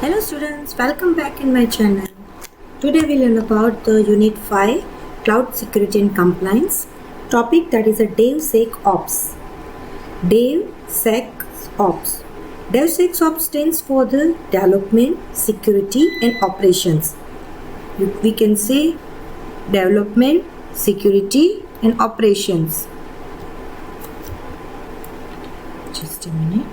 Hello students, welcome back in my channel. Today we learn about the Unit 5 Cloud Security and Compliance topic, that is a DevSecOps. DevSecOps. DevSecOps stands for the Development, Security and Operations. We can say Development, Security and Operations. Just a minute.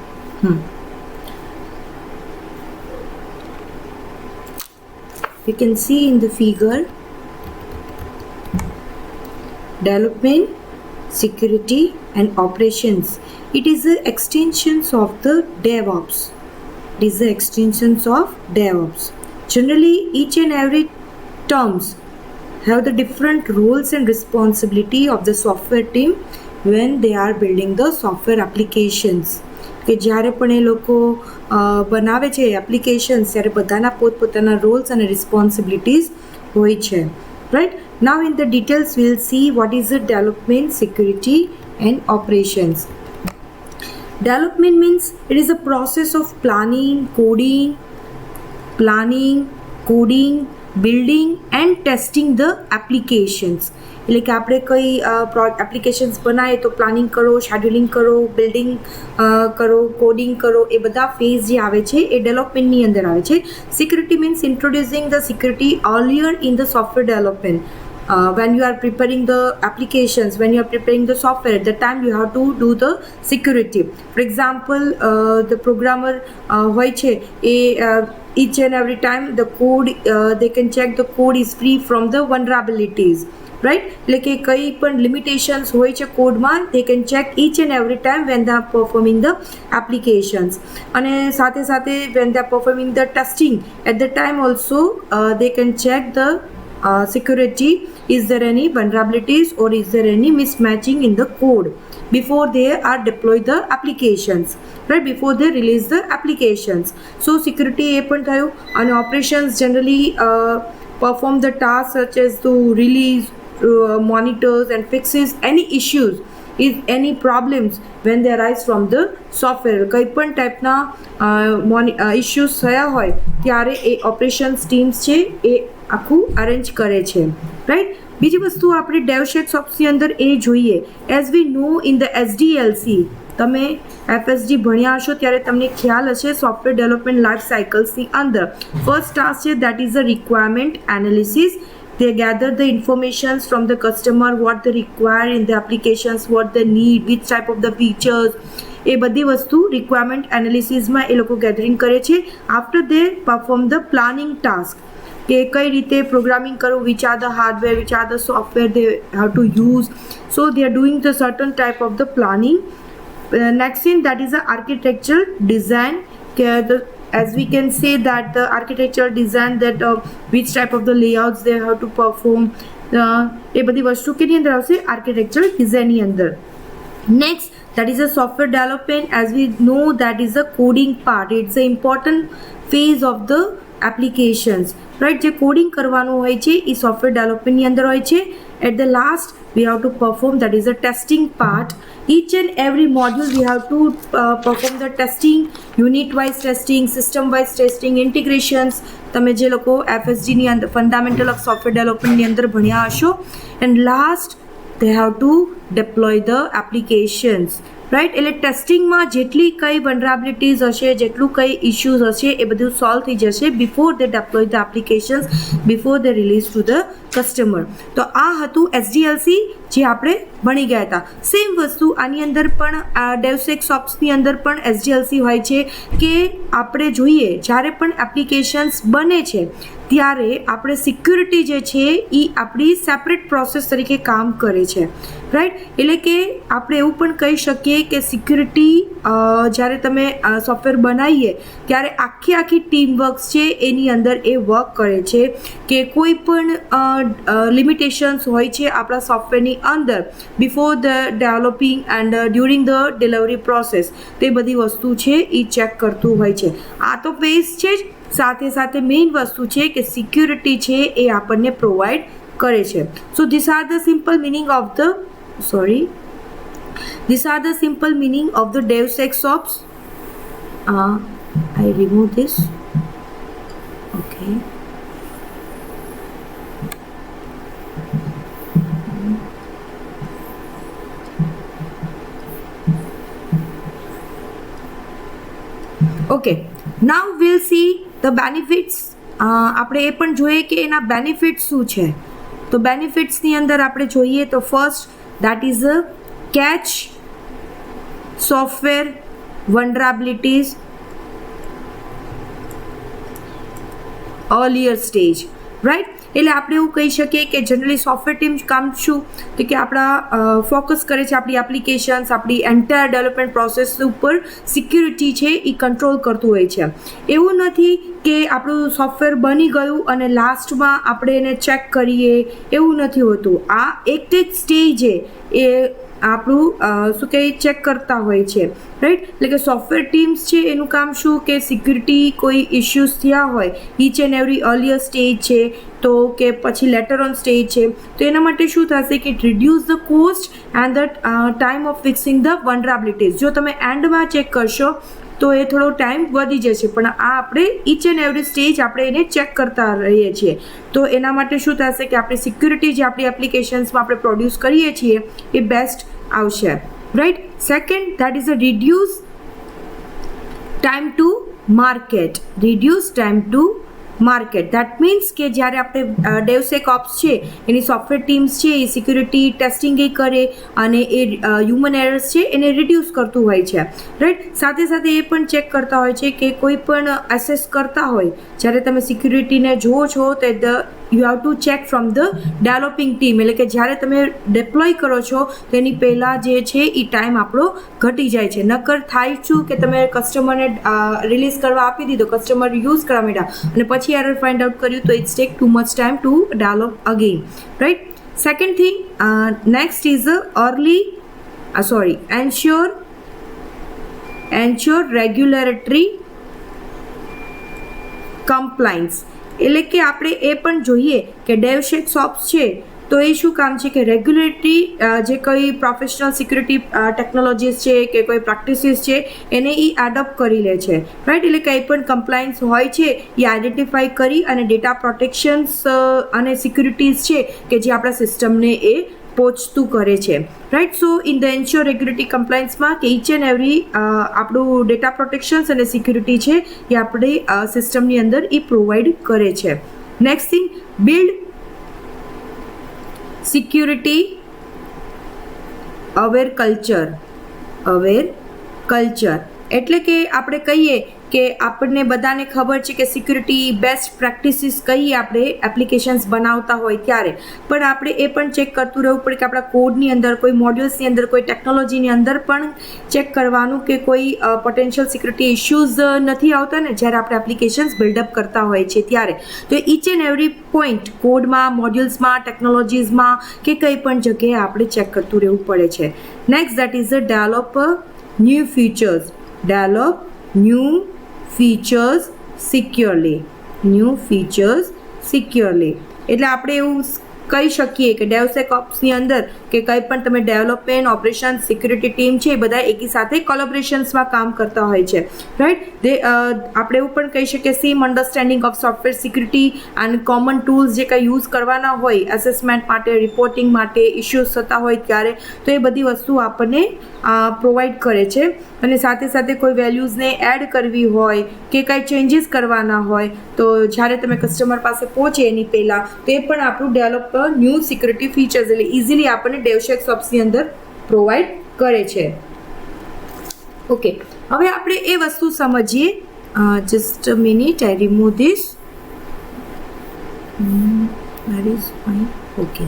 You can see in the figure development, security and operations. It is the extensions of the DevOps. It is the extensions of DevOps. Generally, each and every terms have the different roles and responsibility of the software team when they are building the software applications. કે જ્યારે પણ એ લોકો બનાવે છે applications ત્યારે બધાના પોતપોતાના Rolls અને રિસ્પોન્સિબિલિટીઝ હોય છે, right. Now in the details will see what is the development, security and operations. Development means it is a process of planning, coding, building and testing the applications. એટલે કે આપણે કઈ એપ્લિકેશન્સ બનાવીએ તો planning કરો, scheduling કરો, building કરો, coding કરો, એ બધા ફેઝ જે આવે છે એ ડેવલપમેન્ટની અંદર આવે છે. Security means ઇન્ટ્રોડ્યુસિંગ the security earlier in the software development. When you are preparing the applications, when you are preparing the software, at the time you have to do the security. For example, the programmer હોય છે એ each and every time the code they can check the code is free from the vulnerabilities, right. એટલે કે કઈ પણ limitations હોય છે કોડમાં, they can check each and every time when they are performing the applications. અને સાથે સાથે when they are performing the testing, at the time also they can check the security, is there any vulnerabilities or is there any mismatching in the code before they are deploy the applications, right, before they release the applications. So security એ પણ થયું. અને operations generally perform the tasks such as to release, monitors and fixes any issues, is any problems when they arise from the software. કઈ પણ ટાઈપના issues થયા હોય ત્યારે એ operations teams છે એ આખું અરેન્જ કરે છે, રાઈટ. બીજી વસ્તુ આપણે DevSecOpsની અંદર એ જોઈએ, as we no in the SDLC. તમે FSD ભણ્યા હશો ત્યારે તમને ખ્યાલ હશે સોફ્ટવેર ડેવલપમેન્ટ લાઈફ સાયકલ્સની અંદર ફર્સ્ટ ટાસ્ક છે that is the requirement analysis. They gather the informations from the customer, what they require in the applications, what they need, which type of the features. એ બધી વસ્તુ requirement એનાલિસિસમાં એ લોકો gathering કરે છે. After they perform the planning task, કે કઈ રીતે programming કરવું, which are the hardware, which are the software they have to use. So they are doing the certain type of the planning. Next thing, that is the architectural design. As we can say that the architectural design, that which type of the layouts they have to perform, એ બધી વસ્તુ કેની અંદર આવશે? architectural design ની અંદર. Next, that is a software development. As we know, that is the coding part. It's an important phase of the applications, right. જે coding કરવાનું હોય છે એ સોફ્ટવેર ડેવલપમેન્ટની અંદર હોય છે. At the last we have to perform, that is the testing part. Each and every module we have to perform the testing, unit wise testing, system wise testing, integrations. તમે જે લોકો FSD ની અંદર fundamental of software ડેવલપમેન્ટની અંદર ભણ્યા હશો. And last they have to deploy the applications, right. એટલે ટેસ્ટિંગમાં જેટલી કઈ વનરાબિલિટીઝ હશે, જેટલું કઈ ઇશ્યુઝ હશે એ બધું સોલ્વ થઈ જશે before they deploy the applications, before they release to the customer. તો આ હતું SDLC જે આપણે ભણી ગયા હતા. સેમ વસ્તુ આની અંદર પણ DevSecOpsની અંદર પણ SDLC હોય છે કે આપણે જોઈએ જ્યારે પણ એપ્લિકેશન્સ બને છે ત્યારે આપણે સિક્યુરિટી જે છે એ આપણી સેપરેટ પ્રોસેસ તરીકે કામ કરે છે, રાઈટ. એટલે કે આપણે એવું પણ કહી શકીએ કે સિક્યુરિટી જ્યારે તમે સોફ્ટવેર બનાવીએ ત્યારે આખી ટીમ વર્ક્સ છે એની અંદર એ વર્ક કરે છે કે કોઈ પણ લિમિટેશન્સ હોય છે આપણા સોફ્ટવેરની અંદર before the developing and during the delivery process, તે બધી વસ્તુ છે એ ચેક કરતું હોય છે. આ તો બેઝ છે જ, સાથે સાથે મેઇન વસ્તુ છે કે સિક્યુરિટી છે એ આપણને પ્રોવાઈડ કરે છે. So this are the simple meaning of the DevSecOps. I remove this. Okay, okay. Now will see the benefits. આપણે એ પણ જોઈએ કે એના બેનિફિટ્સ શું છે. તો બેનિફિટ્સની અંદર આપણે જોઈએ તો first that is a catch software vulnerabilities earlier stage, right. એટલે આપણે એવું કહી શકીએ કે જનરલી સોફ્ટવેર ટીમ કામ શું તો કે આપણા ફોકસ કરે છે આપણી એપ્લિકેશન્સ, આપણી એન્ટાયર ડેવલપમેન્ટ પ્રોસેસ ઉપર સિક્યુરિટી છે એ કંટ્રોલ કરતું હોય છે. એવું નથી કે આપણું સોફ્ટવેર બની ગયું અને લાસ્ટમાં આપણે એને ચેક કરીએ, એવું નથી હોતું. આ એક સ્ટેજે એ આપણું શું કહે ચેક કરતા હોય છે, રાઈટ. એટલે કે સોફ્ટવેર ટીમ્સ છે એનું કામ શું કે સિક્યુરિટી કોઈ ઇશ્યુઝ થયા હોય inch and every earlier stage છે તો કે પછી લેટર ઓન સ્ટેજ છે તો એના માટે શું થશે કે it reduce the cost and the time of fixing the vulnerabilities. જો તમે એન્ડમાં ચેક કરશો તો એ થોડો ટાઈમ વધી જશે, પણ આ આપણે ઈચ એન્ડ એવરી સ્ટેજ આપણે એને ચેક કરતા રહીએ છીએ. તો એના માટે શું થશે કે આપણી સિક્યુરિટી જે આપણી એપ્લિકેશન્સમાં આપણે પ્રોડ્યુસ કરીએ છીએ એ બેસ્ટ આવશે, right. Second that is a reduce time to market. Reduce time to market that means કે જ્યારે આપણે ડેવસેકઓપ્સ છે એની સોફ્ટવેર ટીમ્સ છે એ સિક્યુરિટી ટેસ્ટિંગ એ કરે અને એ હ્યુમન એરર્સ છે એને રિડ્યુસ કરતું હોય છે, રાઈટ. સાથે સાથે એ પણ ચેક કરતા હોય છે કે કોઈ પણ એસેસ કરતા હોય જ્યારે તમે સિક્યુરિટીને જુઓ છો તો you have to check from the developing team. એટલે કે જ્યારે તમે ડિપ્લોય કરો છો તેની પહેલાં જે છે એ ટાઈમ આપણો ઘટી જાય છે. નકર થાય શું કે તમે કસ્ટમરને રિલીઝ કરવા આપી દીધો, કસ્ટમર યુઝ કરવા માંડ્યા અને પછી એરર ફાઇન્ડ આઉટ કર્યું તો it's take too much time to develop again, right. Second thing next is ensure regulatory compliance. એટલે કે આપણે એ પણ જોઈએ કે ડેવસેકઓપ્સ છે તો એ શું કામ છે કે રેગ્યુલેટરી જે કોઈ પ્રોફેશનલ સિક્યુરિટી ટેકનોલોજીસ છે કે કોઈ પ્રેક્ટિસીસ છે એને એ એડોપ્ટ કરી લે છે, રાઈટ. એટલે કંઈ પણ કમ્પ્લાયન્સ હોય છે એ આઈડેન્ટિફાઈ કરી અને ડેટા પ્રોટેક્શન્સ અને સિક્યુરિટીઝ છે કે જે આપણા સિસ્ટમને એ પહોંચતું કરે છે, right. So in the ensure regulatory કમ્પ્લાયન્સમાં કે ઈચ એન્ડ એવરી આપણું ડેટા પ્રોટેક્શન્સ અને સિક્યુરિટી છે એ આપણે સિસ્ટમની અંદર એ પ્રોવાઈડ કરે છે. Next thing build security aware culture. એટલે કે આપણે કહીએ કે આપણને બધાને ખબર છે કે સિક્યુરિટી બેસ્ટ પ્રેક્ટિસીસ કહીએ આપણે એપ્લિકેશન્સ બનાવતા હોય ત્યારે, પણ આપણે એ પણ ચેક કરતું રહેવું પડે કે આપણા કોડની અંદર, કોઈ મોડ્યુલ્સની અંદર, કોઈ ટેકનોલોજીની અંદર પણ ચેક કરવાનું કે કોઈ પોટેન્શિયલ સિક્યુરિટી ઇશ્યુઝ નથી આવતા ને જ્યારે આપણે એપ્લિકેશન્સ બિલ્ડઅપ કરતા હોય છે ત્યારે. તો ઈચ એન્ડ એવરી પોઈન્ટ કોડમાં, મોડ્યુલ્સમાં, ટેકનોલોજીસમાં કે કંઈ પણ જગ્યાએ આપણે ચેક કરતું રહેવું પડે છે. Next that is a develop new features securely. એટલે આપણે એવું કહી શકીએ કે ડેવસેકઓપ્સની અંદર કે કંઈ પણ તમે ડેવલપમેન્ટ, ઓપરેશન, સિક્યુરિટી ટીમ છે એ બધા એકી સાથે કોલેબોરેશન્સમાં કામ કરતા હોય છે, રાઈટ. આપણે એવું પણ કહી શકીએ same understanding of software security and common tools જે કંઈ યુઝ કરવાના હોય એસેસમેન્ટ માટે, રિપોર્ટિંગ માટે, ઇશ્યુઝ થતા હોય ત્યારે તો એ બધી વસ્તુ આપણને પ્રોવાઈડ કરે છે. અને સાથે સાથે કોઈ વેલ્યુઝને એડ કરવી હોય કે કાંઈ ચેન્જીસ કરવાના હોય તો જ્યારે તમે કસ્ટમર પાસે પહોંચે એની પહેલાં તો એ પણ આપણું ડેવલપ ન્યૂ સિક્યુરિટી ફીચર્સ એટલે ઇઝીલી આપણને ડેવસેકઓપ્સની અંદર પ્રોવાઈડ કરે છે. ઓકે, હવે આપણે એ વસ્તુ સમજીએ. Just a minute, I remove this. Okay,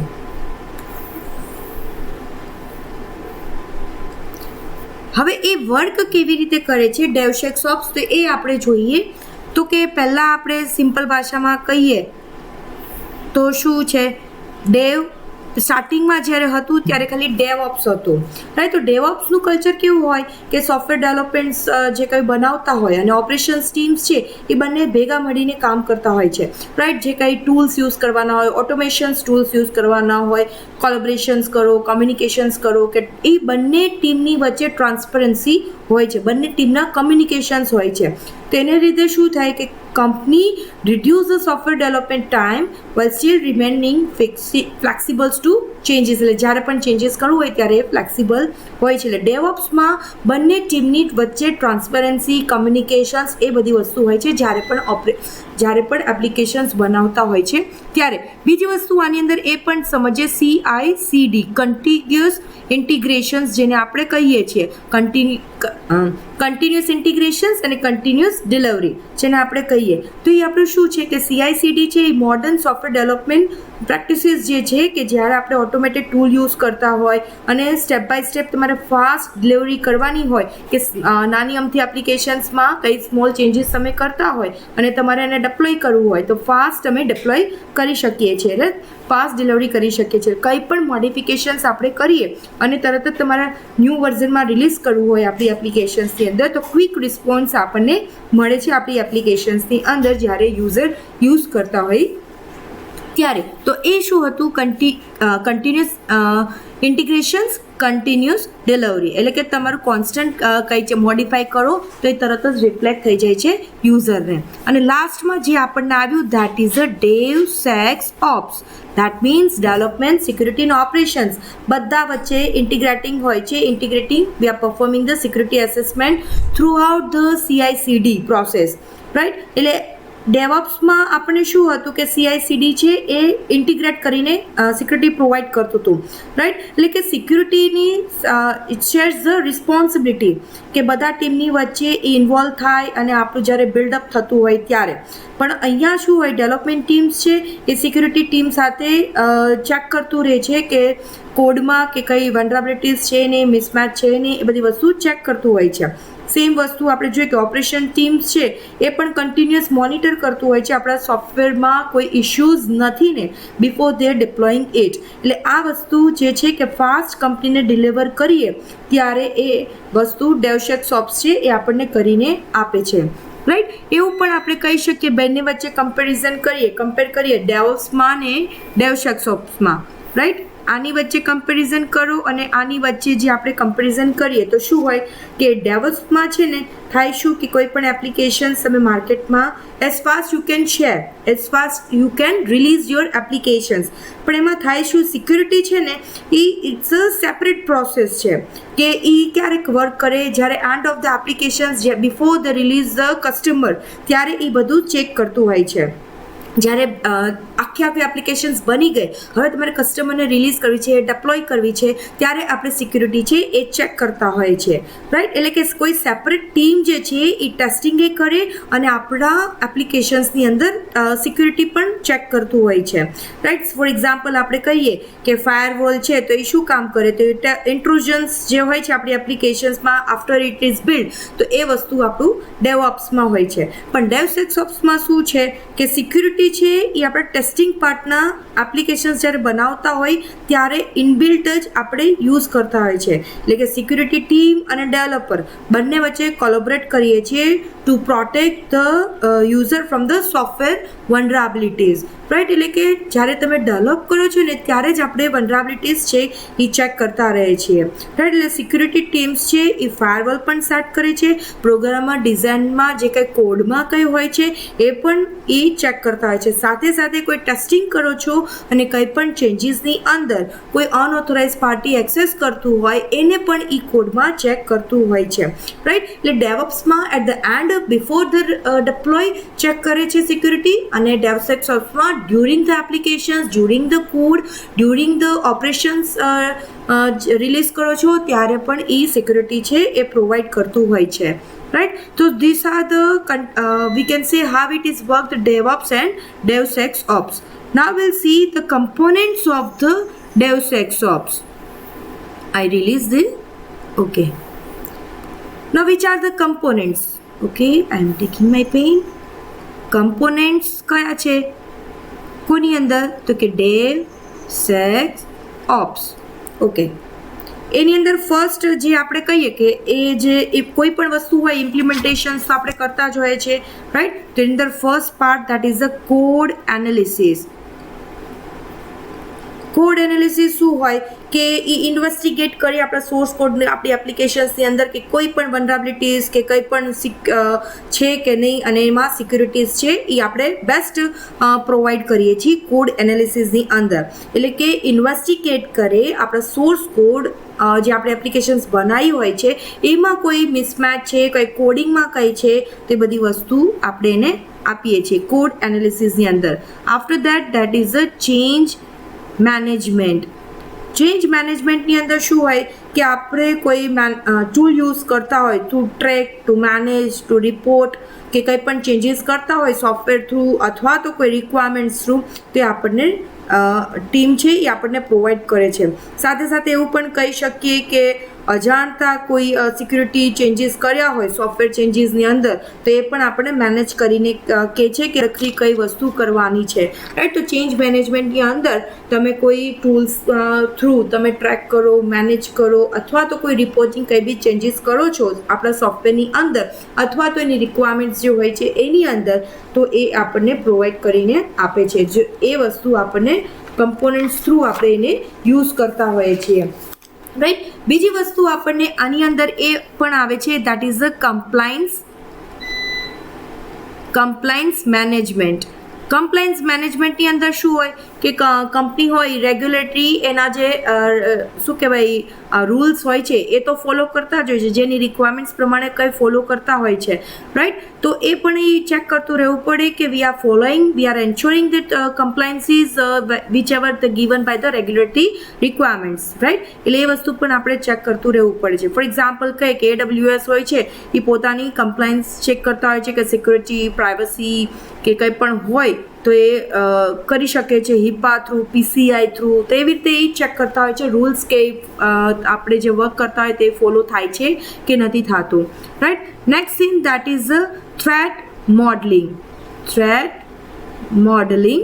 હવે એ વર્ક કેવી રીતે કરે છે ડેવસેકઓપ્સ તો એ આપણે જોઈએ. તો કે પહેલાં આપણે સિમ્પલ ભાષામાં કહીએ તો શું છે, ડેવ સ્ટાર્ટિંગમાં જ્યારે હતું ત્યારે ખાલી ડેવઓપ્સ હતું, રાઈટ. તો ડેવઓપ્સનું કલ્ચર કેવું હોય કે સોફ્ટવેર ડેવલપમેન્ટ જે કંઈ બનાવતા હોય અને ઓપરેશન્સ ટીમ્સ છે એ બંને ભેગા મળીને કામ કરતા હોય છે, રાઈટ. જે કંઈ ટૂલ્સ યુઝ કરવાના હોય, ઓટોમેશન્સ ટૂલ્સ યુઝ કરવાના હોય, કોલેબોરેશન્સ કરો, કમ્યુનિકેશન્સ કરો, કે એ બંને ટીમની વચ્ચે ટ્રાન્સપરન્સી હોય છે, બંને ટીમના કમ્યુનિકેશન્સ હોય છે. તેને લીધે શું થાય કે company reduce the software development time while still remaining flexible to changes. એટલે જ્યારે પણ ચેન્જીસ કરવું હોય ત્યારે એ ફ્લેક્સિબલ હોય છે. એટલે ડેવઓપ્સમાં બંને ટીમની વચ્ચે ટ્રાન્સપરન્સી, કમ્યુનિકેશન્સ એ બધી વસ્તુ હોય છે જ્યારે પણ એપ્લિકેશન્સ બનાવતા હોય છે ત્યારે. બીજી વસ્તુ આની અંદર એ પણ સમજીએ CI/CD, કન્ટિન્યુઅસ ઇન્ટિગ્રેશન્સ, જેને આપણે કહીએ છીએ કન્ટિન્યુઅસ ઇન્ટિગ્રેશન્સ અને કન્ટિન્યુઅસ ડિલિવરી, જેને આપણે કહીએ. તો એ આપણું શું છે કે CI/CD છે એ મોડર્ન સોફ્ટવેર ડેવલપમેન્ટ પ્રેક્ટિસીસ જે છે કે જ્યારે આપણે ઓટોમેટેડ ટૂલ યુઝ કરતા હોય અને સ્ટેપ બાય સ્ટેપ તમારે ફાસ્ટ ડિલિવરી કરવાની હોય કે નાની અમથી એપ્લિકેશન્સમાં કંઈ સ્મોલ ચેન્જીસ તમે કરતા હોય અને તમારે એને ડેપ્લોય કરવું હોય તો ફાસ્ટ અમે ડેપ્લોય કરી શકીએ છીએ, રાઈટ. ફાસ્ટ ડિલિવરી કરી શકીએ છીએ. કંઈ પણ મોડિફિકેશન્સ આપણે કરીએ અને તરત જ તમારા ન્યૂ વર્ઝનમાં રિલીઝ કરવું હોય આપણી એપ્લિકેશન્સની અંદર તો ક્વિક રિસ્પોન્સ આપણને મળે છે આપણી એપ્લિકેશન્સની અંદર જ્યારે યુઝર યુઝ કરતા હોય ત્યારે. તો એ શું હતું? કન્ટિન્યુઅસ ઇન્ટિગ્રેશન્સ, કન્ટિન્યુઅસ ડિલિવરી, એટલે કે તમારું કોન્સ્ટન્ટ કંઈ છે મોડિફાઈ કરો તો એ તરત જ રિફ્લેક્ટ થઈ જાય છે યુઝરને. અને લાસ્ટમાં જે આપણને આવ્યું that is a DevSecOps. That means development, security અને ઓપરેશન્સ બધા વચ્ચે ઇન્ટિગ્રેટિંગ હોય છે. Integrating we are performing the security assessment through out the CI/CD process, right. એટલે ડેવઓપ્સમાં આપણે શું હતું કે CI/CD છે એ ઇન્ટિગ્રેટ કરીને સિક્યુરિટી પ્રોવાઈડ કરતું હતું, રાઈટ. એટલે કે સિક્યુરિટીની ઇટ શેર્સ ધ રિસ્પોન્સિબિલિટી કે બધા ટીમની વચ્ચે એ ઇન્વોલ્વ થાય અને આપણું જ્યારે બિલ્ડઅપ થતું હોય ત્યારે. પણ અહીંયા શું હોય, ડેવલપમેન્ટ ટીમ્સ છે એ સિક્યુરિટી ટીમ સાથે ચેક કરતું રહે છે કે કોડમાં કે કઈ વલ્નરેબિલિટીઝ છે ને, મિસમેચ છે ને, એ બધી વસ્તુ ચેક કરતું હોય છે. સેમ વસ્તુ આપણે જોઈએ કે ઓપરેશન ટીમ્સ છે એ પણ કન્ટિન્યુઅસ મોનિટર કરતું હોય છે આપણા સોફ્ટવેરમાં કોઈ ઇશ્યુઝ નથી ને બિફોર દે આર ડિપ્લોઈંગ ઇટ. એટલે આ વસ્તુ જે છે કે ફાસ્ટ કંપનીને ડિલિવર કરીએ ત્યારે એ વસ્તુ DevSecOps છે એ આપણને કરીને આપે છે, રાઈટ. એવું પણ આપણે કહી શકીએ બંને વચ્ચે કમ્પેર કરીએ ડેવઓપ્સમાં ને DevSecOpsમાં, રાઈટ. આની વચ્ચે કમ્પેરિઝન કરો અને આની વચ્ચે જે આપણે કમ્પેરિઝન કરીએ તો શું હોય કે ડેવઓપ્સમાં છે ને થાય શું કે કોઈ પણ એપ્લિકેશન્સ તમે માર્કેટમાં as fast you can share, as fast you can release your applications. પણ એમાં થાય શું, સિક્યુરિટી છે ને એ ઇટ્સ અ સેપરેટ પ્રોસેસ છે કે એ ક્યારેક વર્ક કરે જ્યારે end of the applications before the release the customer ત્યારે એ બધું ચેક કરતું હોય છે. જ્યારે આખી એપ્લિકેશન્સ બની ગઈ, હવે તમારે કસ્ટમરને રિલીઝ કરવી છે, ડેપ્લોય કરવી છે, ત્યારે આપણે સિક્યુરિટી છે એ ચેક કરતા હોય છે, રાઈટ. એટલે કે કોઈ સેપરેટ ટીમ જે છે એ ટેસ્ટિંગ એ કરે અને આપણા એપ્લિકેશન્સની અંદર સિક્યુરિટી પણ ચેક કરતું હોય છે, રાઈટ. ફોર એક્ઝામ્પલ આપણે કહીએ કે ફાયરવોલ છે તો એ શું કામ કરે, તો ઇન્ટ્રુઝન્સ જે હોય છે આપણી એપ્લિકેશન્સમાં આફ્ટર ઇટ ઇઝ બિલ્ડ, તો એ વસ્તુ આપણું ડેવઓપ્સમાં હોય છે. પણ DevSecOpsમાં શું છે કે સિક્યુરિટી છે એ આપણા ટેસ્ટિંગ પાર્ટના એપ્લિકેશન્સ જ્યારે બનાવતા હોય ત્યારે ઇનબિલ્ટ જ આપણે યુઝ કરતા હોય છે. એટલે કે સિક્યુરિટી ટીમ અને ડેવલપર બંને વચ્ચે કોલેબોરેટ કરીએ છીએ to protect the user from the software vulnerabilities, right. એટલે કે જ્યારે તમે ડેવલપ કરો છો ને ત્યારે જ આપણે વલ્નરેબિલિટીઝ છે એ ચેક કરતા રહીએ છીએ, રાઈટ. એટલે સિક્યુરિટી ટીમ્સ છે એ ફાયરવોલ પણ સેટ કરે છે, પ્રોગ્રામમાં ડિઝાઇનમાં જે કંઈ કોડમાં કંઈ હોય છે એ પણ એ ચેક કરતા હોય છે. સાથે સાથે કોઈ ટેસ્ટિંગ કરો છો અને કંઈ પણ ચેન્જીસની અંદર કોઈ અનઓથોરાઇઝ પાર્ટી એક્સેસ કરતું હોય એને પણ એ કોડમાં ચેક કરતું હોય છે, રાઈટ. એટલે ડેવઓપ્સમાં at the end before the deploy check કરે છે સિક્યુરિટી, અને DevSecOpsમાં during the applications, during the code, during the operations release કરો છો ત્યારે પણ એ સિક્યુરિટી છે એ પ્રોવાઈડ કરતું હોય છે, right. So these are the we can say how it is worked, DevOps and DevSecOps. Now we'll see the components of the DevSecOps. I release the okay. Now which are the components? Okay, I am taking my pen. Components કયા છે કોની અંદર, તો કે DevSecOps ops. Okay, એની અંદર first જે આપણે કહીએ કે એ કોઈ પણ વસ્તુ હોય ઇમ્પ્લિમેન્ટેશન્સ તો આપણે કરતા જ હોઈએ છીએ, રાઈટ. તો એની અંદર first part that is the code analysis. Code analysis શું હોય કે એ ઇન્વેસ્ટિગેટ કરી આપણા સોર્સ કોડને આપણી એપ્લિકેશન્સની અંદર કે કોઈ પણ વનરાબિલિટીઝ કે કંઈ પણ છે કે નહીં અને એમાં સિક્યુરિટીઝ છે એ આપણે બેસ્ટ પ્રોવાઈડ કરીએ છીએ કોડ એનાલિસિસની અંદર. એટલે કે ઇન્વેસ્ટિગેટ કરે આપણા સોર્સ કોડ જે આપણે એપ્લિકેશન્સ બનાવી હોય છે એમાં કોઈ મિસમેચ છે, કંઈ કોડિંગમાં કંઈ છે, તે બધી વસ્તુ આપણે એને આપીએ છીએ કોડ એનાલિસિસની અંદર. After that is a change management. Change મેનેજમેન્ટની અંદર શું હોય કે આપણે કોઈ ટૂલ યુઝ કરતા હોય to track, to manage, to report કે કંઈ પણ ચેન્જીસ કરતા હોય સોફ્ટવેર થ્રુ અથવા તો કોઈ રિક્વાયરમેન્ટ્સ થ્રુ, તે આપણને ટીમ છે એ આપણને પ્રોવાઈડ કરે છે. સાથે સાથે એવું પણ કહી શકીએ કે અજાણતા કોઈ સિક્યુરિટી ચેન્જીસ કર્યા હોય સોફ્ટવેર ચેન્જીસની અંદર તો એ પણ આપણે મેનેજ કરીને કહે છે કે કઈ વસ્તુ કરવાની છે, રાઈટ. તો ચેન્જ મેનેજમેન્ટની અંદર તમે કોઈ ટૂલ્સ થ્રુ તમે ટ્રેક કરો, મેનેજ કરો અથવા તો કોઈ રિપોર્ટિંગ કંઈ બી ચેન્જીસ કરો છો આપણા સોફ્ટવેરની અંદર અથવા તો એની રિક્વાયરમેન્ટ્સ જે હોય છે એની અંદર, તો એ આપણને પ્રોવાઈડ કરીને આપે છે. જો એ વસ્તુ આપણને કમ્પોનન્ટ્સ થ્રુ આપણે એને યુઝ કરતા હોઈએ છીએ, રાઈટ. બીજી વસ્તુ આપણને આની અંદર એ પણ આવે છે that is the compliance management. Compliance મેનેજમેન્ટની અંદર શું હોય કે કંપની હોય રેગ્યુલેટરી એના જે શું કહેવાય રૂલ્સ હોય છે એ તો ફોલો કરતા જ હોય છે, જેની રિક્વાયરમેન્ટ્સ પ્રમાણે કંઈ ફોલો કરતા હોય છે, રાઈટ. તો એ પણ એ ચેક કરતું રહેવું પડે કે we are ensuring that compliance is whichever the given by the regulatory requirements, right. એટલે એ વસ્તુ પણ આપણે ચેક કરતું રહેવું પડે છે. ફોર એક્ઝામ્પલ કહે કે AWS હોય છે એ પોતાની કમ્પ્લાયન્સ ચેક કરતા હોય છે કે સિક્યુરિટી, પ્રાઇવસી કે કંઈ પણ હોય તો એ કરી શકે છે HIPAA થ્રુ, PCI થ્રુ. તો એવી રીતે એ ચેક કરતા હોય છે રૂલ્સ કે આપણે જે વર્ક કરતા હોય તે ફોલો થાય છે કે નથી થતું, right. Next thing that is threat modelling.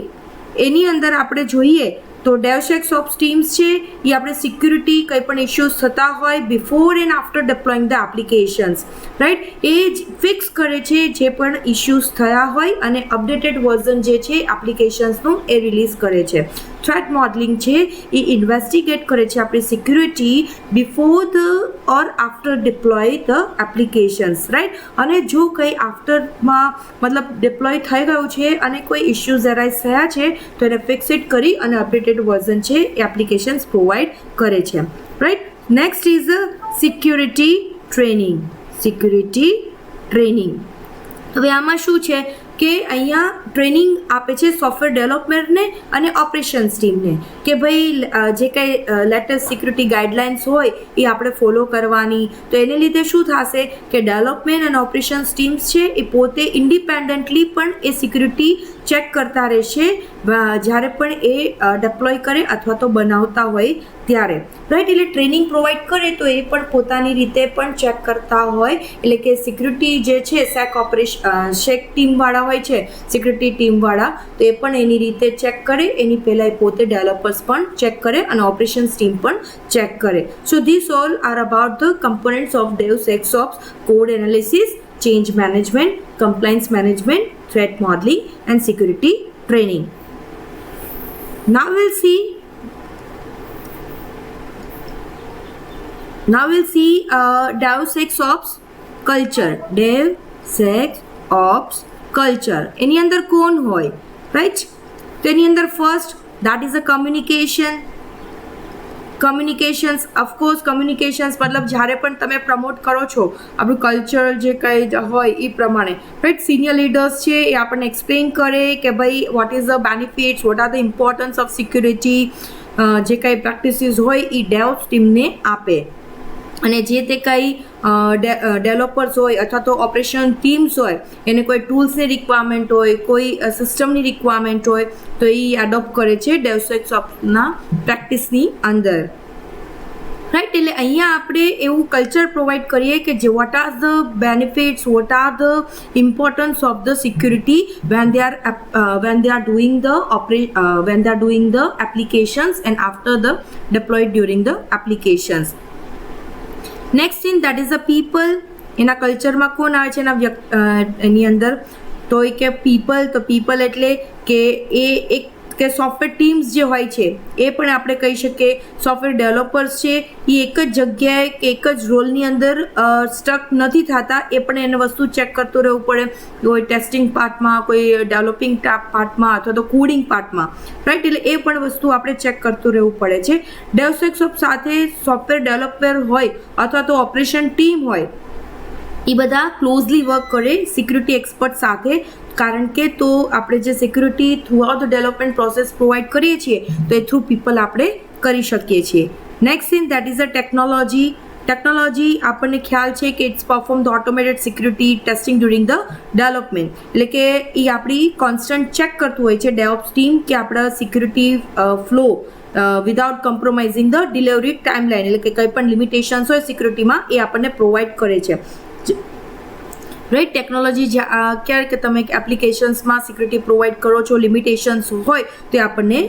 એની અંદર આપણે જોઈએ તો DevSecOps ટીમ્સ છે એ આપણે સિક્યુરિટી કંઈ પણ ઇશ્યુઝ થતા હોય before and after deploying the applications, right, એ જ ફિક્સ કરે છે જે પણ ઇશ્યુઝ થયા હોય અને અપડેટેડ વર્ઝન જે છે એપ્લિકેશન્સનું એ રિલીઝ કરે છે. થ્રેટ મોડલિંગ છે એ ઇન્વેસ્ટિગેટ કરે છે આપણી security before the or after deploy the applications, right. અને જો કંઈ આફ્ટરમાં મતલબ ડિપ્લોય થઈ ગયું છે અને કોઈ ઇશ્યુઝ એરાઇઝ થયા છે તો એને ફિક્સ ઇટ કરી અને અપડેટેડ વર્ઝન છે એ એપ્લિકેશન્સ પ્રોવાઈડ કરે છે, right. Next is security training. હવે આમાં શું છે કે અહીંયા ટ્રેનિંગ આપે છે સોફ્ટવેર ડેવલપરને અને ઓપરેશન્સ ટીમને કે ભાઈ જે કંઈ લેટેસ્ટ સિક્યુરિટી ગાઈડલાઇન્સ હોય એ આપણે ફોલો કરવાની. તો એને લીધે શું થશે કે ડેવલપમેન્ટ અને ઓપરેશન્સ ટીમ્સ છે એ પોતે ઇન્ડિપેન્ડન્ટલી પણ એ સિક્યુરિટી ચેક કરતા રહેશે જ્યારે પણ એ ડેપ્લોય કરે અથવા તો બનાવતા હોય ત્યારે, રાઈટ. એટલે ટ્રેનિંગ પ્રોવાઈડ કરે તો એ પણ પોતાની રીતે પણ ચેક કરતા હોય. એટલે કે સિક્યુરિટી જે છે સેક ટીમવાળા હોય છે, સિક્યુરિટી ટીમવાળા, તો એ પણ એની રીતે ચેક કરે. એની પહેલાં પોતે ડેવલપર્સ પણ ચેક કરે અને ઓપરેશન્સ ટીમ પણ ચેક કરે. So this all are about the components of DevSecOps: code analysis, change management, compliance management, threat modeling and security training. Now we'll see DevSecOps culture. DevSecOps culture એની અંદર કોણ હોય, right. તો એની અંદર first that is a communications. Of course communications મતલબ જ્યારે પણ તમે promote કરો છો આપણું કલ્ચર જે કંઈ હોય એ પ્રમાણે, રાઈટ. સિનિયર લીડર્સ છે એ આપણને એક્સપ્લેન કરે કે ભાઈ vote is the benefits, what are the importance of security, જે કંઈ પ્રેક્ટિસીસ હોય એ ડેવ્સ ટીમને આપે. અને જે તે કંઈ ડેવલપર્સ હોય અથવા તો ઓપરેશન ટીમ્સ હોય એને કોઈ ટૂલ્સની રિક્વાયરમેન્ટ હોય, કોઈ સિસ્ટમની રિક્વાયરમેન્ટ હોય તો એ એડોપ્ટ કરે છે DevSecOpsના પ્રેક્ટિસની અંદર. રાઈટ. એટલે અહીંયા આપણે એવું કલ્ચર પ્રોવાઈડ કરીએ કે જે what are the benefits, what are the importance of the security when they are doing the applications and after the deployed during the applications. Next thing that is the people. એના કલ્ચરમાં કોણ આવે છે એની અંદર? તો એ કે પીપલ એટલે કે એ એક કે સોફ્ટવેર ટીમ્સ જે હોય છે એ પણ આપણે કહી શકીએ સોફ્ટવેર ડેવલપર્સ છે એ એક જ જગ્યાએ કે એક જ રોલની અંદર સ્ટક નથી થતા, એ પણ એને વસ્તુ ચેક કરતું રહેવું પડે, કોઈ ટેસ્ટિંગ પાર્ટમાં, કોઈ ડેવલપિંગ પાર્ટમાં અથવા તો કોડિંગ પાર્ટમાં, રાઈટ. એટલે એ પણ વસ્તુ આપણે ચેક કરતું રહેવું પડે છે. ડેવસેક્સઓપ્સ સાથે સોફ્ટવેર ડેવલપર હોય અથવા તો ઓપરેશન ટીમ હોય, એ બધા ક્લોઝલી વર્ક કરે સિક્યુરિટી એક્સપર્ટ સાથે, કારણ કે તો આપણે જે security through out the development process provide કરીએ છીએ તો એ થ્રુ પીપલ આપણે કરી શકીએ છીએ. Next thing that is a technology. Technology આપણને ખ્યાલ છે કે it's perform the automated security testing during the development. એટલે કે એ આપણી કોન્સ્ટન્ટ ચેક કરતું હોય છે ડેવઓપ્સ ટીમ કે આપણા security flow without compromising the delivery timeline, એટલે કે કંઈ પણ લિમિટેશન્સ હોય સિક્યુરિટીમાં એ આપણને પ્રોવાઈડ કરે છે, રાઈટ. ટેકનોલોજી ક્યારે કે તમે એપ્લિકેશન્સમાં સિક્યુરિટી પ્રોવાઈડ કરો છો, લિમિટેશન્સ હોય તો એ આપણને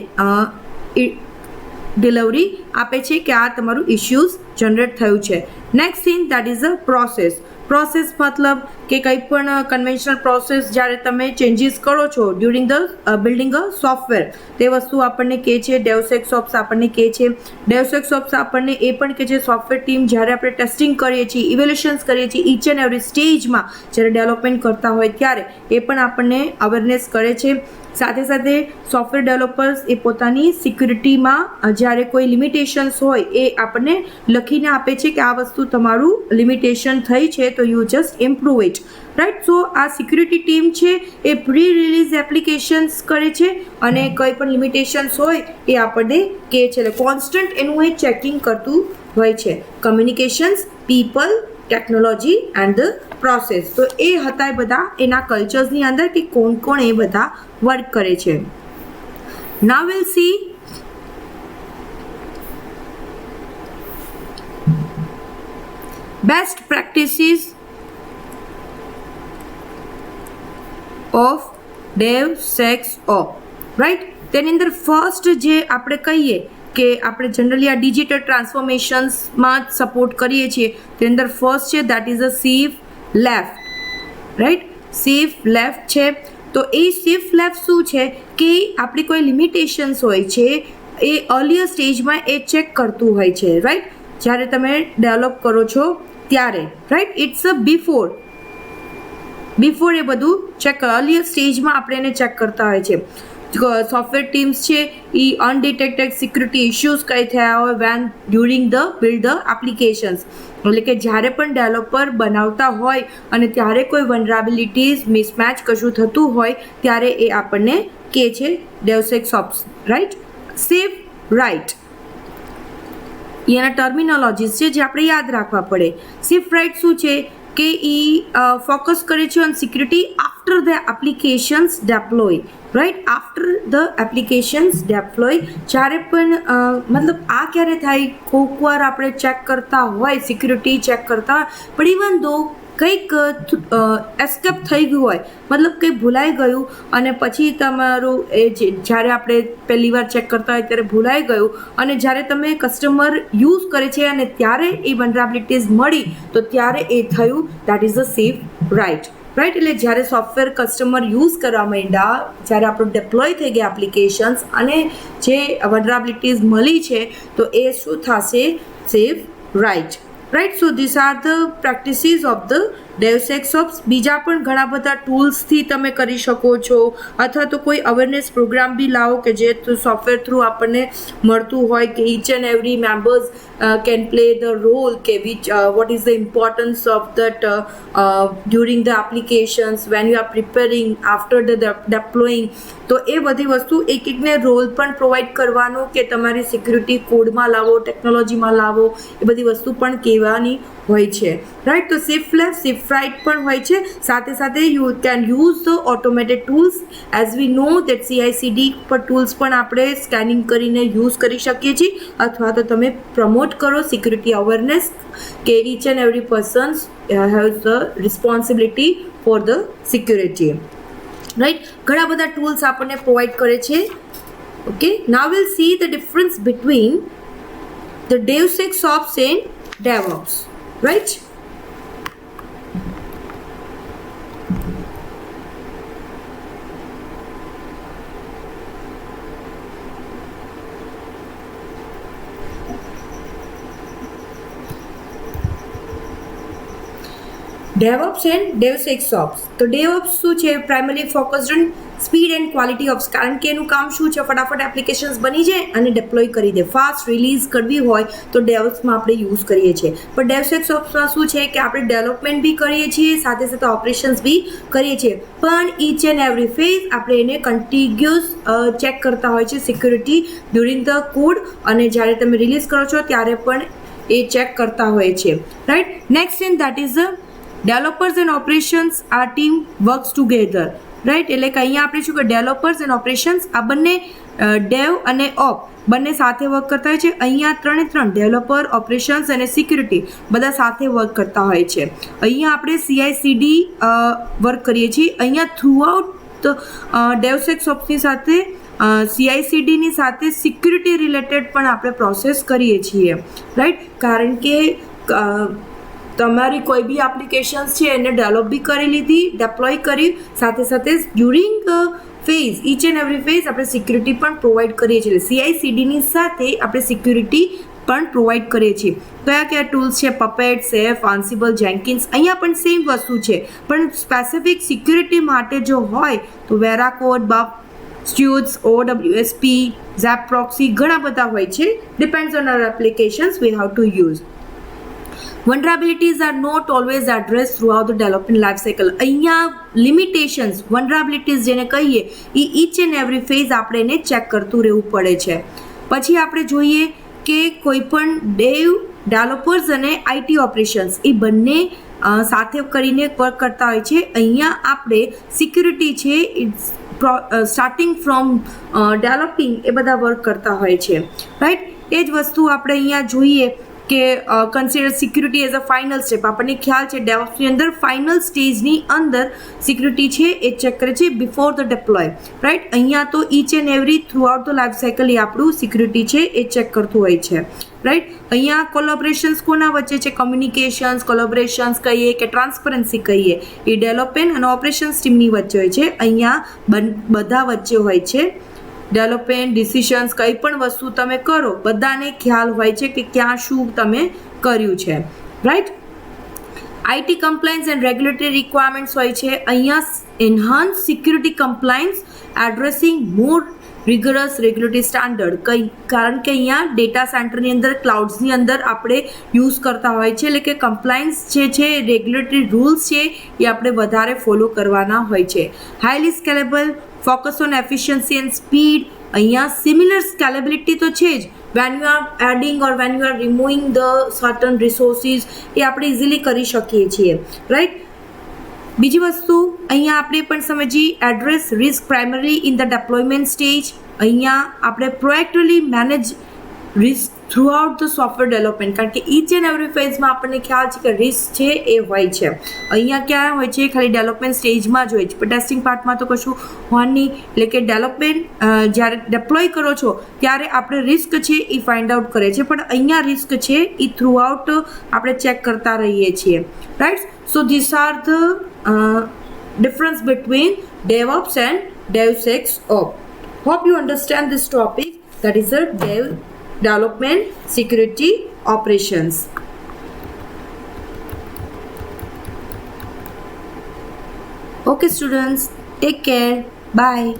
ડિલિવરી આપે છે કે આ તમારું ઇશ્યુઝ જનરેટ થયું છે. Next thing that is a process. Process મતલબ કે કંઈ પણ કન્વેન્શનલ પ્રોસેસ જ્યારે તમે ચેન્જીસ કરો છો during the building a software, તે વસ્તુ આપણને કહે છે ડેવસેક્સઓપ્સ આપણને કહે છે. ડેવસેક્સઓપ્સ આપણને એ પણ કહે છે સોફ્ટવેર ટીમ જ્યારે આપણે ટેસ્ટિંગ કરીએ છીએ, ઇવેલ્યુશન્સ કરીએ છીએ, ઈચ એન્ડ એવરી સ્ટેજમાં જ્યારે ડેવલપમેન્ટ કરતા હોય ત્યારે એ પણ આપણને અવેરનેસ કરે છે. સાથે સાથે સોફ્ટવેર ડેવલપર્સ એ પોતાની સિક્યુરિટીમાં જ્યારે કોઈ લિમિટેશન્સ હોય એ આપણને લખીને આપે છે કે આ વસ્તુ તમારું લિમિટેશન થઈ છે તો you just improve it, right. So આ સિક્યુરિટી ટીમ છે એ પ્રી રિલીઝ એપ્લિકેશન્સ કરે છે અને કંઈ પણ લિમિટેશન્સ હોય એ આપણને કહે છે. એટલે કોન્સ્ટન્ટ એનું એ ચેકિંગ કરતું હોય છે. Communications, people, technology and the process. તો એ હતા એ બધા એના કલ્ચર્સની અંદર કે કોણ કોણ એ બધા વર્ક કરે છે. Now will see best practices of DevSecOps, right. તેની અંદર ફર્સ્ટ જે આપણે કહીએ કે આપણે જનરલી આ ડિજિટલ ટ્રાન્સફોર્મેશન્સમાં જ સપોર્ટ કરીએ છીએ, તેની અંદર ફર્સ્ટ છે that is a safe left, right. Safe left છે. તો એ સેફ લેફ્ટ શું છે કે આપણી કોઈ લિમિટેશન્સ હોય છે એ અર્લીયર સ્ટેજમાં એ ચેક કરતું હોય છે, રાઈટ. જ્યારે તમે ડેવલપ કરો છો ત્યારે, રાઈટ. ઇટ્સ અ બિફોર એ બધું ચેક, અર્લીયર સ્ટેજમાં આપણે એને ચેક કરતા હોય છે. સોફ્ટવેર ટીમ્સ છે એ અનડિટેક્ટેડ સિક્યુરિટી ઇશ્યુઝ કંઈ થયા હોય when during the build the applications, એટલે કે જ્યારે પણ ડેવલપર બનાવતા હોય અને ત્યારે કોઈ વનરાબિલિટીઝ મિસમેચ કશું થતું હોય ત્યારે એ આપણને કહે છે DevSecOps, રાઈટ. સેફ રાઈટ એના ટર્મિનોલોજીસ છે જે આપણે યાદ રાખવા પડે. સેફ રાઈટ શું છે કે એ ફોકસ કરે છે on security after the applications deploy, right. After the applications deploy જ્યારે પણ મતલબ આ ક્યારે થાય, કોઈક વાર આપણે ચેક કરતા હોય સિક્યુરિટી ચેક કરતા હોય પણ ઇવન દો કંઈક એસ્કેપ થઈ ગયું હોય, મતલબ કંઈ ભૂલાઈ ગયું અને પછી તમારું એ જ્યારે આપણે પહેલી વાર ચેક કરતા હોય ત્યારે ભૂલાઈ ગયું અને જ્યારે તમે કસ્ટમર યુઝ કરે છે અને ત્યારે એ વનરાબિલિટીઝ મળી તો ત્યારે એ થયું that is a safe right, right. એટલે જ્યારે સોફ્ટવેર કસ્ટમર યુઝ કરવા માંડ્યા, જ્યારે આપણું ડેપ્લોય થઈ ગયા એપ્લિકેશન્સ અને જે વનરાબિલિટીઝ મળી છે તો એ શું થશે, safe right, right. So this are the practices of the DevSecOps. બીજા પણ ઘણા બધા ટૂલ્સથી તમે કરી શકો છો અથવા તો કોઈ અવેરનેસ પ્રોગ્રામ બી લાવો કે જે સોફ્ટવેર થ્રુ આપણને મળતું હોય કે each and every members can play the role કે what is the importance of that during the applications when you are preparing after the deploying. તો એ બધી વસ્તુ એક એકને રોલ પણ પ્રોવાઈડ કરવાનો કે તમારી સિક્યુરિટી કોડમાં લાવો, ટેકનોલોજીમાં લાવો, એ બધી વસ્તુ પણ કહેવા દેવાની હોય છે, રાઈટ. તો શિફ્ટ લેફ્ટ શિફ્ટ રાઈટ પણ હોય છે. સાથે સાથે you can use the automated tools. As we know that CI/CD પર ટૂલ્સ પણ આપણે સ્કેનિંગ કરીને યુઝ કરી શકીએ છીએ, અથવા તો તમે પ્રમોટ કરો સિક્યુરિટી અવેરનેસ કે each and every person has the responsibility for the security, right. ઘણા બધા ટૂલ્સ આપણને પ્રોવાઈડ કરે છે. Okay, now will see the difference between the DevSecOps and DevOps, right? DevOps and DevSecOps. તો DevOps શું છે? Primary focused on speed and quality of, કારણ કે એનું કામ શું છે? ફટાફટ એપ્લિકેશન્સ બની જાય અને ડેપ્લોય કરી દે. ફાસ્ટ રિલીઝ કરવી હોય તો DevOpsમાં આપણે યુઝ કરીએ છીએ. પણ DevSecOpsમાં શું છે કે આપણે ડેવલપમેન્ટ બી કરીએ છીએ, સાથે સાથે ઓપરેશન્સ બી કરીએ છીએ, પણ ઈચ એન્ડ એવરી ફેઝ આપણે એને કન્ટિન્યુઅસ ચેક કરતા હોય છે સિક્યુરિટી ડ્યુરિંગ ધ કોડ, અને જ્યારે તમે રિલીઝ કરો છો ત્યારે પણ એ ચેક કરતા હોય છે, right. Next in that is developers and operations are team works together, right. એટલે કે અહીંયા આપણે શું કે ડેવલપર્સ એન્ડ ઓપરેશન્સ આ બંને ડેવ અને ઓપ બંને સાથે વર્ક કરતા હોય છે. અહીંયા ત્રણ ડેવલપર, ઓપરેશન્સ અને સિક્યુરિટી બધા સાથે વર્ક કરતા હોય છે. અહીંયા આપણે CI/CD વર્ક કરીએ છીએ. અહીંયા થ્રુઆઉટ DevSecOpsની સાથે CI/CDની સાથે સિક્યુરિટી રિલેટેડ પણ આપણે પ્રોસેસ કરીએ છીએ, રાઈટ. કારણ કે તમારી કોઈ બી એપ્લિકેશન્સ છે એને ડેવલપ બી કરી લીધી, ડેપ્લોય કરી, સાથે સાથે during phase inch and every phase આપણે સિક્યુરિટી પણ પ્રોવાઈડ કરીએ છીએ. CI/CDની સાથે આપણે સિક્યુરિટી પણ પ્રોવાઈડ કરીએ છીએ. કયા ટૂલ્સ છે? Puppet, Chef, Ansible, Jenkins. અહીંયા પણ સેમ વસ્તુ છે, પણ સ્પેસિફિક સિક્યુરિટી માટે જો હોય તો વેરાકોડ, બફ, સ્ટ્યુટ્સ, OWSP, ઝેપ પ્રોક્સી ઘણા બધા હોય છે. Depends on our applications we have to use. Vulnerabilities are not always addressed throughout the development life cycle. અહીંયા લિમિટેશન્સ, વનરેબિલિટીઝ જેને કહીએ એ ઈચ એન્ડ એવરી ફેઝ આપણે એને ચેક કરતું રહેવું પડે છે. પછી આપણે જોઈએ કે કોઈ પણ ડેવલપર્સ અને IT ઓપરેશન્સ એ બંને સાથે કરીને વર્ક કરતા હોય છે. અહીંયા આપણે સિક્યુરિટી છે સ્ટાર્ટિંગ ફ્રોમ ડેવલપિંગ એ બધા વર્ક કરતા હોય છે, રાઈટ. એ જ વસ્તુ આપણે અહીંયા જોઈએ કે consider security as a final step. આપણને ખ્યાલ છે ડેવઓપ્સની અંદર ફાઇનલ સ્ટેજની અંદર સિક્યુરિટી છે એ ચેક કરે છે બિફોર ધ ડિપ્લોય, રાઈટ. અહીંયા તો each and every throughout the life cycle એ આપણું સિક્યુરિટી છે એ ચેક કરતું હોય છે, રાઈટ. અહીંયા કોલોબરેશન્સ કોના વચ્ચે છે? કમ્યુનિકેશન્સ, કોલોબરેશન્સ કહીએ કે ટ્રાન્સપરન્સી કહીએ, એ ડેવલપમેન્ટ અને ઓપરેશન્સ ટીમની વચ્ચે હોય છે. અહીંયા બધા વચ્ચે હોય છે. ડેવલપમેન્ટ, ડિસિશન્સ, કંઈ પણ વસ્તુ તમે કરો બધાને ખ્યાલ હોય છે કે ક્યાં શું તમે કર્યું છે, right. IT compliance and regulatory requirements હોય છે. અહીંયા એન્હાન્સ સિક્યુરિટી કમ્પ્લાયન્સ એડ્રેસિંગ મોર રિગરસ રેગ્યુલેટરી સ્ટાન્ડર્ડ. કારણ કે અહીંયા ડેટા સેન્ટરની અંદર, ક્લાઉડ્સની અંદર આપણે યુઝ કરતા હોય છે, એટલે કે કમ્પ્લાયન્સ જે છે રેગ્યુલેટરી રૂલ્સ છે એ આપણે વધારે ફોલો કરવાના હોય છે. Highly scalable, focus on efficiency and speed. અહીંયા સિમિલર સ્કેલેબિલિટી તો છે જ. When you are adding or when you are removing the certain resources એ આપણે ઇઝીલી કરી શકીએ છીએ, રાઈટ. બીજી વસ્તુ અહીંયા આપણે પણ સમજી address risk primary in the deployment stage. અહીંયા આપણે proactively manage risk throughout the software development, કારણ કે ઈચ એન્ડ એવરી ફેઝમાં આપણને ખ્યાલ છે કે રિસ્ક છે એ હોય છે. અહીંયા ક્યાં હોય છે? ખાલી ડેવલપમેન્ટ સ્ટેજમાં જ હોય છે, પણ ટેસ્ટિંગ પાર્ટમાં તો કશું હોય નહીં. એટલે કે ડેવલપમેન્ટ જ્યારે ડેપ્લોય કરો છો ત્યારે આપણે રિસ્ક છે એ ફાઇન્ડ આઉટ કરે છે, પણ અહીંયા રિસ્ક છે એ થ્રુઆઉટ આપણે ચેક કરતા રહીએ છીએ, right. So this are the difference between DevOps and DevSecOps. Hope you understand this topic, that is the development, security, operations. Okay students, take care. Bye.